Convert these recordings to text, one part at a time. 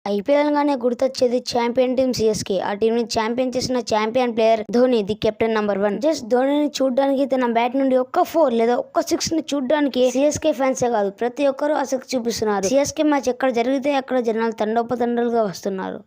IPL గానే గుర్తొచ్చేది champion team CSK. ఆ టీం ని ఛాంపియన్ చేసిన champion player Dhoni, the captain number 1. Just ధోనిని చూడడానికి, తన బ్యాట్ నుండి ఒక్క 4 లేదా ఒక్క 6 ని చూడడానికి సిఎస్కే ఫ్యాన్సే కాదు, ప్రతి ఒక్కరూ ఆసక్తి చూపిస్తున్నారు. సిఎస్కే మ్యాచ్ ఎక్కడ జరిగితే అక్కడ జనాలు తండోపతండాలుగా వస్తున్నారు.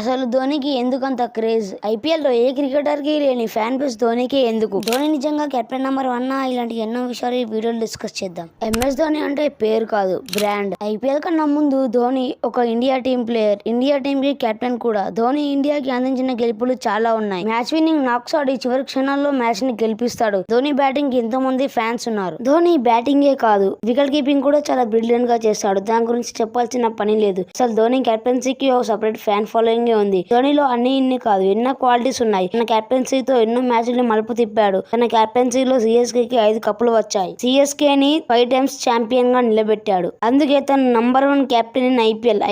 అసలు ధోనికి ఎందుకంత క్రేజ్? ఐపీఎల్ లో ఏ క్రికెటర్ కి లేని ఫ్యాన్ బేస్ ధోనికి ఎందుకు? ధోని నిజంగా కెప్టెన్ నెంబర్ 1? ఇలాంటి ఎన్నో విషయాలు ఈ వీడియోలో డిస్కస్ చేద్దాం. ఎంఎస్ ధోని అంటే పేరు కాదు, బ్రాండ్. ఐపీఎల్ కన్నా ముందు ధోని ఒక India team player, India team కి కెప్టెన్ కూడా. ధోని ఇండియాకి అందించిన గెలుపులు చాలా ఉన్నాయి. మ్యాచ్ విన్నింగ్ నాక్స్ ఆడి చివరి క్షణాల్లో మ్యాచ్ ని గెలిపిస్తాడు. ధోని బ్యాటింగ్ కి ఎంతో మంది ఫ్యాన్స్ ఉన్నారు. ధోని బ్యాటింగే కాదు, వికెట్ కీపింగ్ కూడా చాలా బ్రిలియంట్ గా చేస్తాడు. దాని గురించి చెప్పాల్సిన పని లేదు. అసలు ధోని కెప్టెన్సీకి ఒక సపరేట్ ఫ్యాన్ ఫాలోయింగ్ ఉంది. ధోనిలో అన్ని ఇన్ని కాదు, ఎన్నో క్వాలిటీస్ ఉన్నాయి. తన కెప్టెన్సీతో ఎన్నో మ్యాచ్లు మలుపు తిప్పాడు. తన కెప్టెన్సీలో సిఎస్కే కి 5 కప్పులు వచ్చాయి. సిఎస్కే ని 5 టైమ్స్ ఛాంపియన్ గా నిలబెట్టాడు. అందుకే తను నంబర్ 1 కెప్టెన్ ఇన్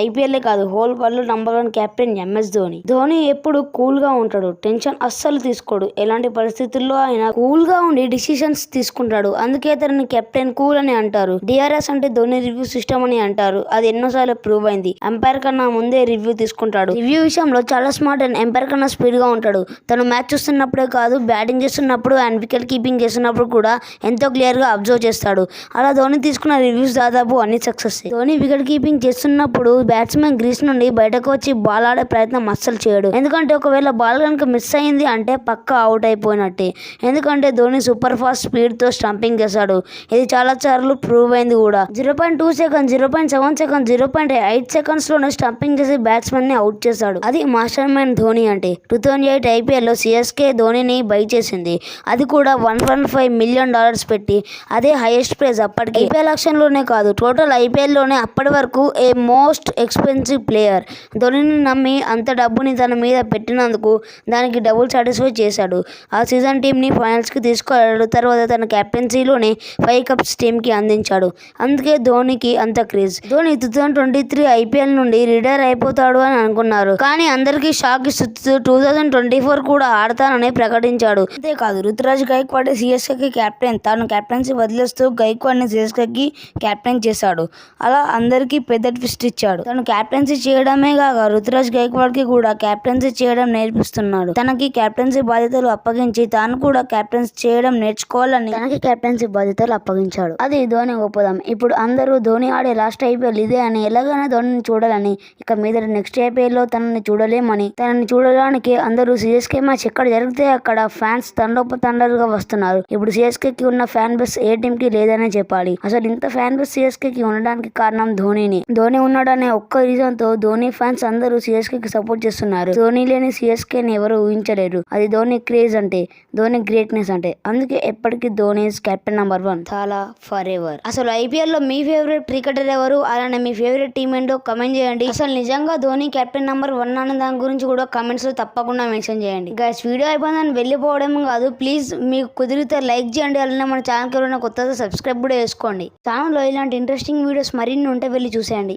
ఐపీఎల్ కాదు, whole world number 1 captain MS Dhoni. Dhoni ఎప్పుడు కూల్ గా ఉంటాడు, టెన్షన్ అస్సలు తీసుకోడు. ఎలాంటి పరిస్థితుల్లో ఆయన కూల్ గా ఉండి డిసిషన్స్ తీసుకుంటాడు. అందుకే తనని కెప్టెన్ కూల్ అని అంటారు. డిఆర్ఎస్ అంటే ధోని రివ్యూ సిస్టమ్ అని అంటారు. అది ఎన్నోసార్లు ప్రూవ్ అయింది. అంపైర్ కన్నా ముందే రివ్యూ తీసుకుంటాడు. రివ్యూ విషయంలో చాలా స్మార్ట్ అండ్ ఎంపైర్ కన్నా స్పీడ్ గా ఉంటాడు. తను మ్యాచ్ చూస్తున్నప్పుడే కాదు, బ్యాటింగ్ చేస్తున్నప్పుడు అండ్ వికెట్ కీపింగ్ చేస్తున్నప్పుడు కూడా ఎంతో క్లియర్ గా అబ్జర్వ్ చేస్తాడు. అలా ధోని తీసుకున్న రివ్యూస్ దాదాపు అన్ని సక్సెస్. ధోని వికెట్ కీపింగ్ చేస్తున్నప్పుడు బ్యాట్స్మెన్ గ్రీస్ నుండి బయటకు వచ్చి బాల్ ఆడే ప్రయత్నం అస్సలు చేయడు. ఎందుకంటే ఒకవేళ బాల్ కనుక మిస్ అయింది అంటే పక్కా అవుట్ అయిపోయినట్టే. ఎందుకంటే ధోని సూపర్ ఫాస్ట్ స్పీడ్ తో స్టంపింగ్ చేశాడు. ఇది చాలా సార్లు ప్రూవ్ అయింది కూడా. 0.2 సెకండ్స్, 0.7 సెకండ్స్, 0.8 సెకండ్స్ లోనే స్టంపింగ్ చేసి బ్యాట్స్మెన్ ని అవుట్ చేశాడు. అది మాస్టర్ మైండ్ ధోని అంటే. 2008 ఐపీఎల్ లో సిఎస్కే ధోనిని బై చేసింది. అది కూడా $1.5 మిలియన్ పెట్టి. అదే హైయెస్ట్ ప్రైజ్ అప్పటికి. ఐపీఎల్ ఆక్షన్ లోనే కాదు, టోటల్ ఐపీఎల్ లోనే అప్పటి వరకు ఏ మోస్ట్ ఎక్స్పెన్సివ్ ప్లేయర్. ధోనిని నమ్మి అంత డబ్బుని తన మీద పెట్టినందుకు దానికి డబుల్ సాటిస్ఫై చేశాడు. ఆ సీజన్ టీమ్ ని ఫైనల్స్ కి తీసుకెళ్లాడు. తర్వాత తన కెప్టెన్సీలోనే 5 కప్స్ టీమ్ కి అందించాడు. అందుకే ధోనికి అంత క్రేజ్. ధోని 2023 ఐపీఎల్ నుండి రిటైర్ అయిపోతాడు అని అనుకున్నారు. కానీ అందరికీ షాక్ ఇస్తూ 2024 కూడా ఆడతానని ప్రకటించాడు. అంతేకాదు, రుతురాజ్ గైక్వాడ్ సిఎస్కే కి కెప్టెన్. తాను కెప్టెన్సీ వదిలేస్తూ గైక్వాడ్ ని సిఎస్కే కి కెప్టెన్ చేశాడు. అలా అందరికీ పెద్ద ట్విస్ట్ ఇచ్చాడు. తను కెప్టెన్సీ చేయడమే కాక రుతురాజ్ గైక్వాడ్ కి కూడా కెప్టెన్సీ చేయడం నేర్పిస్తున్నాడు. తనకి కెప్టెన్సీ బాధ్యతలు అప్పగించి తాను కూడా కెప్టెన్సీ చేయడం నేర్చుకోవాలని తనకి కెప్టెన్సీ బాధ్యతలు అప్పగించాడు. అది ధోని గొప్పదం. ఇప్పుడు అందరూ ధోని ఆడే లాస్ట్ ఐపీఎల్ ఇదే అని, ఎలాగైనా ధోనిని చూడాలని, ఇక మీద నెక్స్ట్ ఐపీఎల్ లో తనని చూడలేమని, తనని చూడడానికి అందరూ సిఎస్కే మ్యాచ్ ఎక్కడ జరిగితే అక్కడ ఫ్యాన్స్ తండోపతండాలుగా వస్తున్నారు. ఇప్పుడు సిఎస్కే కి ఉన్న ఫ్యాన్ బేస్ ఏ టీం కి లేదనే చెప్పాలి. అసలు ఇంత ఫ్యాన్ బేస్ సిఎస్కే కి ఉండడానికి కారణం ధోనిని. ధోని ఉన్నాడనే ఒక్క రీజన్ తో ధోని ఫ్యాన్స్ అందరూ సిఎస్కే కి సపోర్ట్ చేస్తున్నారు. ధోని లేని సిఎస్కే ని ఎవరు ఊహించలేరు. అది ధోని క్రేజ్ అంటే, ధోని గ్రేట్నెస్ అంటే. అందుకే ఎప్పటికీ ధోని ఇస్ కెప్టెన్ నంబర్ 1. చాలా ఫర్ ఎవర్. అసలు ఐపీఎల్ లో మీ ఫేవరెట్ క్రికెటర్ ఎవరు? అలానే మీ ఫేవరెట్ టీం ఏంటో కమెంట్ చేయండి. అసలు నిజంగా ధోని కెప్టెన్ నంబర్ 1 అనే దాని గురించి కూడా కమెంట్స్ లో తప్పకుండా మెన్షన్ చేయండి. గైస్, వీడియో అయిపోయిందని వెళ్ళిపోవడం కాదు, ప్లీజ్ మీకు కుదిరితే లైక్ చేయండి. అలానే మన ఛానల్ కి ఎవరైనా కొత్తగా సబ్స్క్రైబ్ కూడా చేసుకోండి. ఛానల్లో ఇలాంటి ఇంట్రెస్టింగ్ వీడియోస్ మరిన్ని ఉంటే వెళ్ళి చూసేయండి.